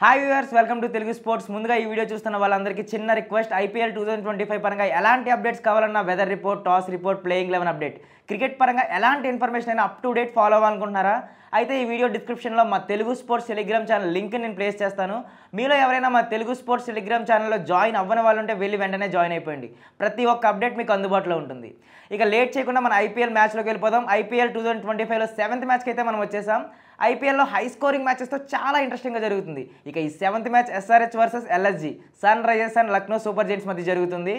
Hi viewers, welcome to Telugu sports. ముందుగా ఈ video చూస్తున్న వాళ్ళందరికీ చిన్న రిక్వెస్ట్. ఐపీఎల్ 2025 పరంగా ఎలాంటి అప్డేట్స్ కావాలన్నా, weather report, toss report, playing 11 update, cricket పరంగా ఎలాంటి ఇన్ఫర్మేషన్ అయినా అప్ టు డేట్ ఫాలో అవ్వాలనుకుంటున్నారా? అయితే ఈ వీడియో డిస్క్రిప్షన్లో మా Telugu sports Telegram channel link నేను ప్లేస్ చేస్తాను. మీలో ఎవరైనా మా తెలుగు స్పోర్ట్స్ టెలిగ్రామ్ ఛానల్లో జాయిన్ అవ్వని వాళ్ళు ఉంటే వెళ్ళి వెంటనే జాయిన్ అయిపోయింది. ప్రతి ఒక్క అప్డేట్ మీకు అందుబాటులో ఉంటుంది. ఇక లేట్ చేయకుండా మన ఐపీఎల్ మ్యాచ్లోకి వెళ్ళిపోదాం. ఐపీఎల్ 2025లో 7th మ్యాచ్కి అయితే మనం వచ్చేసాం. ఐపీఎల్లో హై స్కోరింగ్ మ్యాచెస్తో చాలా ఇంట్రెస్టింగ్గా జరుగుతుంది. ఇక ఈ 7th match SRH versus LSG, Sunrisers and Lucknow super giants మధ్య జరుగుతుంది.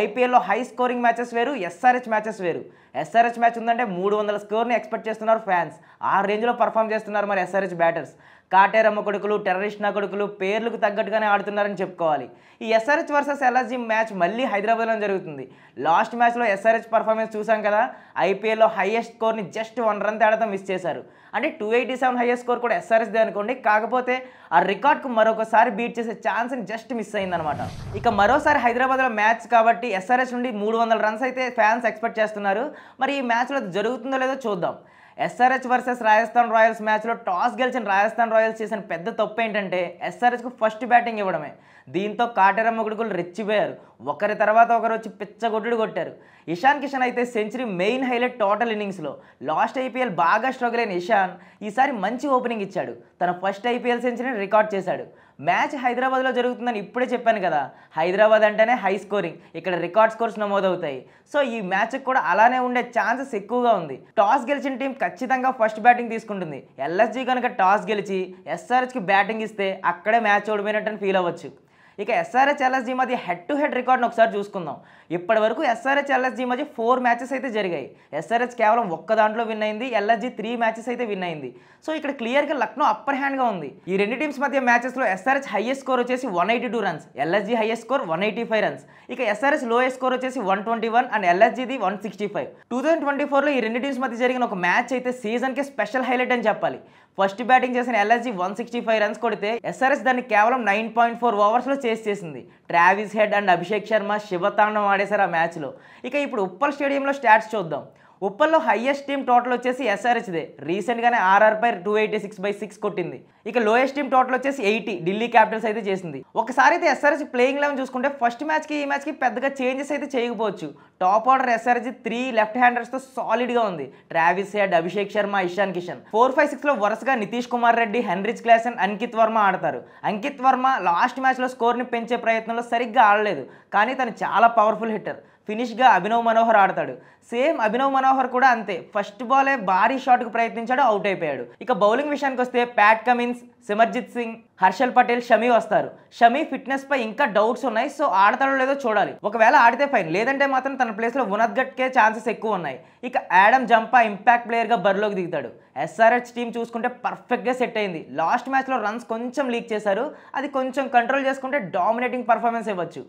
ఐపీఎల్లో హై స్కోరింగ్ మ్యాచెస్ వేరు, ఎస్ఆర్హెచ్ మ్యాచెస్ వేరు. ఎస్ఆర్హెచ్ మ్యాచ్ ఉందంటే 300 స్కోర్ని ఎక్స్పెక్ట్ చేస్తున్నారు ఫ్యాన్స్. ఆ రేంజ్లో పర్ఫామ్ చేస్తున్నారు మరి ఎస్ఆర్హెచ్ బ్యాటర్స్. కాటేరమ్మ కొడుకులు, టెర్రరిస్ట్ నా కొడుకులు పేర్లకు తగ్గట్టుగానే ఆడుతున్నారని చెప్పుకోవాలి. ఈ ఎస్ఆర్హెచ్ వర్సెస్ ఎల్ఎస్జీ మ్యాచ్ మళ్ళీ హైదరాబాద్లో జరుగుతుంది. లాస్ట్ మ్యాచ్లో ఎస్ఆర్హెచ్ పర్ఫార్మెన్స్ చూసాం కదా. ఐపీఎల్లో హైయెస్ట్ స్కోర్ని జస్ట్ 1 రన్ తేడాతో మిస్ చేశారు. అంటే 287 హైయెస్ట్ స్కోర్ కూడా ఎస్ఆర్హెచ్దే అనుకోండి. కాకపోతే ఆ రికార్డ్కు మరొకసారి బీట్ చేసే ఛాన్స్ని జస్ట్ మిస్ అయిందనమాట. ఇక మరోసారి హైదరాబాద్లో మ్యాచ్ కాబట్టి ఎస్ఆర్హెచ్ నుండి 300 రన్స్ అయితే ఫ్యాన్స్ ఎక్స్పెక్ట్ చేస్తున్నారు. మరి ఈ మ్యాచ్లో జరుగుతుందో లేదో చూద్దాం. ఎస్ఆర్హెచ్ వర్సెస్ రాజస్థాన్ రాయల్స్ మ్యాచ్లో టాస్ గెలిచిన రాజస్థాన్ రాయల్స్ చేసిన పెద్ద తప్పు ఏంటంటే ఎస్ఆర్హెచ్కు ఫస్ట్ బ్యాటింగ్ ఇవ్వడమే. దీంతో కాటేరమ్మ కొడుకులు రెచ్చిపోయారు. ఒకరి తర్వాత ఒకరు వచ్చి పిచ్చగొట్టుడు కొట్టారు. ఇషాన్ కిషన్ అయితే సెంచరీ మెయిన్ హైలైట్ టోటల్ ఇన్నింగ్స్లో. లాస్ట్ ఐపీఎల్ బాగా స్ట్రగుల్ అయిన ఇషాన్ ఈసారి మంచి ఓపెనింగ్ ఇచ్చాడు. తన ఫస్ట్ ఐపీఎల్ సెంచరీని రికార్డ్ చేశాడు. మ్యాచ్ హైదరాబాద్లో జరుగుతుందని ఇప్పుడే చెప్పాను కదా. హైదరాబాద్ అంటేనే హై స్కోరింగ్, ఇక్కడ రికార్డ్ స్కోర్స్ నమోదవుతాయి. సో ఈ మ్యాచ్కి కూడా అలానే ఉండే ఛాన్సెస్ ఎక్కువగా ఉంది. టాస్ గెలిచిన టీం ఖచ్చితంగా ఫస్ట్ బ్యాటింగ్ తీసుకుంటుంది. ఎల్ఎస్జీ కనుక టాస్ గెలిచి ఎస్ఆర్హెచ్కి బ్యాటింగ్ ఇస్తే అక్కడే మ్యాచ్ ఓడిపోయినట్టు ఫీల్ అవ్వచ్చు. ఇక ఎస్ఆర్హెచ్ ఎల్ఎస్జీ మధ్య హెడ్ టు హెడ్ రికార్డ్ని ఒకసారి చూసుకుందాం. ఇప్పటి వరకు ఎస్ఆర్హెచ్ ఎల్ఎస్జీ మధ్య 4 మ్యాచెస్ అయితే జరిగాయి. ఎస్ఆర్హెచ్ కేవలం ఒక్క దాంట్లో విన్ అయింది, ఎల్ఎస్జీ 3 మ్యాచెస్ అయితే విన్ అయింది. సో ఇక్కడ క్లియర్గా లక్నో అప్పర్ హ్యాండ్గా ఉంది. ఈ రెండు టీమ్స్ మధ్య మ్యాచెస్లో ఎస్ఆర్హెచ్ హైయెస్ట్ స్కోర్ వచ్చేసి 182 runs, LSG highest score 185 runs. ఇక ఎస్ఆర్హెచ్ లోయెస్ట్ స్కోర్ వచ్చేసి 121 అండ్ ఎల్ఎస్జీది 165. 2024లో ఈ రెండు టీమ్స్ మధ్య జరిగిన ఒక మ్యాచ్ అయితే సీజన్కే స్పెషల్ హైలైట్ అని చెప్పాలి. ఫస్ట్ బ్యాటింగ్ చేసిన ఎల్ఎస్జీ 165 రన్స్ కొడితే ఎస్ఆర్హెచ్ దాన్ని కేవలం 9.4 ఓవర్స్లో చేసింది. Travis Head and Abhishek Sharma శివతాండం ఆడేశారు ఆ మ్యాచ్లో. ఇక ఇప్పుడు ఉప్పల్ స్టేడియంలో స్టాట్స్ చూద్దాం. ఉప్పల్లో హైయెస్ట్ టీమ్ టోటల్ వచ్చేసి ఎస్ఆర్హెచ్దే. రీసెంట్గానే ఆర్ఆర్పై 286/6 కొట్టింది. ఇక లోయెస్ట్ టీమ్ టోటల్ వచ్చేసి 80 ఢిల్లీ క్యాపిటల్స్ అయితే చేసింది. ఒకసారి అయితే ఎస్ఆర్హెచ్ ప్లేయింగ్ 11 చూసుకుంటే ఫస్ట్ మ్యాచ్కి ఈ మ్యాచ్కి పెద్దగా చేంజెస్ అయితే చేయకపోవచ్చు. టాప్ ఆర్డర్ ఎస్ఆర్హెచ్ 3 లెఫ్ట్ హ్యాండర్స్తో సాలిడ్గా ఉంది. Travis Head, Abhishek Sharma, Ishan Kishan. 4-5-6లో వరుసగా నితీష్ కుమార్ రెడ్డి, హెన్రిచ్ క్లాసెన్, అంకిత్ వర్మ ఆడతారు. అంకిత్ వర్మ లాస్ట్ మ్యాచ్లో స్కోర్ని పెంచే ప్రయత్నంలో సరిగ్గా ఆడలేదు, కానీ తను చాలా పవర్ఫుల్ హిట్టర్. ఫినిష్గా అభినవ్ మనోహర్ ఆడతాడు. సేమ్ అభినవ్ మనోహర్ కూడా అంతే. ఫస్ట్ బాలే భారీ షాట్కు ప్రయత్నించాడు, అవుట్ అయిపోయాడు. ఇక బౌలింగ్ విషయానికి వస్తే ప్యాట్ కమిన్స్, సిమర్జిత్ సింగ్, హర్షల్ పటేల్, షమీ వస్తారు. షమీ ఫిట్నెస్ పై ఇంకా డౌట్స్ ఉన్నాయి. సో ఆడతాడో లేదో చూడాలి. ఒకవేళ ఆడితే ఫైన్, లేదంటే మాత్రం తన ప్లేస్లో ఉనద్గట్కే ఛాన్సెస్ ఎక్కువ ఉన్నాయి. ఇక యాడమ్ జంపా ఇంపాక్ట్ ప్లేయర్గా బరిలోకి దిగుతాడు. ఎస్ఆర్హెచ్ టీం చూసుకుంటే పర్ఫెక్ట్గా సెట్ అయింది. లాస్ట్ మ్యాచ్లో రన్స్ కొంచెం లీక్ చేశారు. అది కొంచెం కంట్రోల్ చేసుకుంటే డామినేటింగ్ పర్ఫార్మెన్స్ ఇవ్వచ్చు.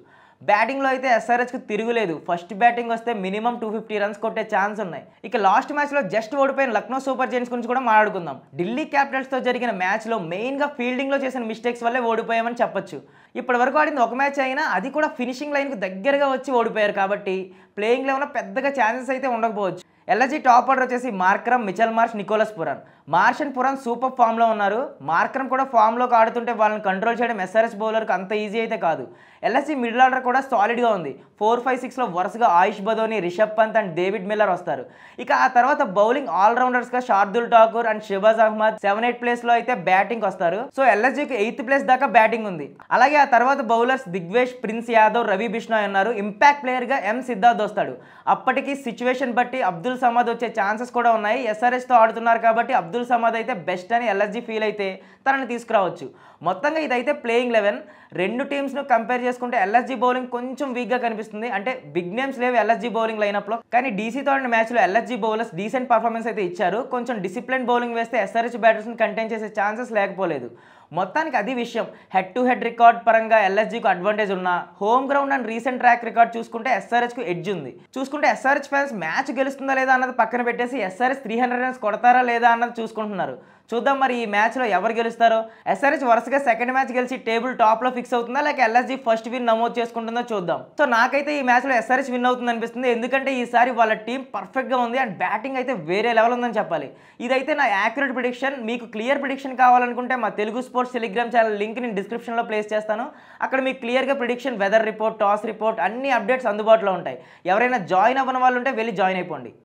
బ్యాటింగ్లో అయితే ఎస్ఆర్హెచ్కి తిరుగులేదు. ఫస్ట్ బ్యాటింగ్ వస్తే మినిమం 250 రన్స్ కొట్టే ఛాన్స్ ఉన్నాయి. ఇక లాస్ట్ మ్యాచ్లో జస్ట్ ఓడిపోయిన లక్నో సూపర్ జెయింట్స్ గురించి కూడా మాట్లాడుకుందాం. ఢిల్లీ క్యాపిటల్స్తో జరిగిన మ్యాచ్లో మెయిన్గా ఫీల్డింగ్లో చేసిన మిస్టేక్స్ వల్లే ఓడిపోయామని చెప్పొచ్చు. ఇప్పటి వరకు ఆడింది ఒక మ్యాచ్ అయినా అది కూడా ఫినిషింగ్ లైన్కు దగ్గరగా వచ్చి ఓడిపోయారు. కాబట్టి ప్లేయింగ్ లెవెల్లో పెద్దగా ఛాన్సెస్ అయితే ఉండకపోవచ్చు. ఎల్ఎస్జీ టాప్ ఆర్డర్ వచ్చేసి Markram, Mitchell Marsh, Nicholas Pooran. Marsh and Pooran super ఫామ్లో ఉన్నారు. మార్క్రమ్ కూడా ఫామ్లోకి ఆడుతుంటే వాళ్ళని కంట్రోల్ చేయడం ఎస్ఆర్హెచ్ బౌలర్కి అంత ఈజీ అయితే కాదు. ఎల్ఎస్జీ మిడిల్ ఆర్డర్ కూడా సాలిడ్గా ఉంది. 4-5-6లో వరుసగా Ayush Badoni, Rishabh Pant and David Miller వస్తారు. ఇక ఆ తర్వాత బౌలింగ్ ఆల్రౌండర్స్గా షార్దుల్ ఠాకూర్ అండ్ షిబాజ్ అహ్మద్ 7-8 ప్లేస్లో అయితే బ్యాటింగ్ వస్తారు. సో ఎల్ఎస్జీకి 8th ప్లేస్ దాకా బ్యాటింగ్ ఉంది. అలాగే ఆ తర్వాత బౌలర్స్ దిగ్వేష్, ప్రిన్స్ యాదవ్, రవి బిష్ణోయ్ ఉన్నారు. ఇంపాక్ట్ ప్లేయర్గా ఎం సిద్ధార్థ్ వస్తాడు. అప్పటికి సిచ్యువేషన్ బట్టి అబ్దుల్ సమద్ వచ్చే ఛాన్సెస్ కూడా ఉన్నాయి. ఎస్ఆర్హెచ్తో ఆడుతున్నారు కాబట్టి అబ్దుల్ సమద్ అయితే బెస్ట్ అని ఎల్ఎస్జీ ఫీల్ అయితే తనని తీసుకురావచ్చు. మొత్తంగా ఇదైతే ప్లేయింగ్ 11. రెండు టీమ్స్ను కంపేర్ చేసుకుంటే ఎల్ఎస్జీ బౌలింగ్ కొంచెం వీక్గా కనిపిస్తుంది. అంటే బిగ్ నేమ్స్ లేవు ఎల్ఎస్జీ బౌలింగ్ లైనప్లో. కానీ డీసీతో ఆడిన మ్యాచ్లో ఎల్ఎస్జీ బౌలర్స్ డీసెంట్ పర్ఫార్మెన్స్ అయితే ఇచ్చారు. కొంచెం డిసిప్లిన్ బౌలింగ్ వేస్తే ఎస్ఆర్హెచ్ బ్యాటర్స్ని కంటైన్ చేసే ఛాన్సెస్ లేకపోలేదు. మొత్తానికి అది విషయం. హెడ్ టు హెడ్ రికార్డ్ పరంగా ఎల్ఎస్జీకి అడ్వాంటేజ్ ఉన్న home ground and recent track record చూసుకుంటే ఎస్ఆర్హెచ్కు ఎడ్జ్ ఉంది. చూసుకుంటే ఎస్ఆర్హెచ్ ఫ్యాన్స్ మ్యాచ్ గెలుస్తుందా లేదా అన్నది పక్కన పెట్టేసి ఎస్ఆర్హెచ్ 300 రన్స్ కొడతారా లేదా అన్నది చూసుకుంటున్నారు. చూద్దాం మరి ఈ మ్యాచ్లో ఎవరు గెలుస్తారో. ఎస్ఆర్హెచ్ వరుసగా సెకండ్ మ్యాచ్ గెలిచి టేబుల్ టాప్లో ఫిక్స్ అవుతుందా లేక ఎల్ఎస్జీ ఫస్ట్ విన్ నమోదు చేసుకుంటుందో చూద్దాం. సో నాకైతే ఈ మ్యాచ్లో ఎస్ఆర్హెచ్ విన్ అవుతుంది అనిపిస్తుంది, ఎందుకంటే ఈసారి వాళ్ళ టీం పర్ఫెక్ట్గా ఉంది అండ్ బ్యాటింగ్ అయితే వేరే లెవెల్ ఉందని చెప్పాలి. ఇదైతే నా యాక్యురేట్ ప్రిడిక్షన్. మీకు క్లియర్ ప్రిడిక్షన్ కావాలనుకుంటే మా Telugu sports Telegram channel link నేను డిస్క్రిప్షన్లో ప్లేస్ చేస్తాను. అక్కడ మీకు క్లియర్గా prediction, weather report, toss report అన్ని అప్డేట్స్ అందుబాటులో ఉంటాయి. ఎవరైనా జాయిన్ అవ్వని వాళ్ళు ఉంటే వెళ్ళి జాయిన్ అయిపోండి.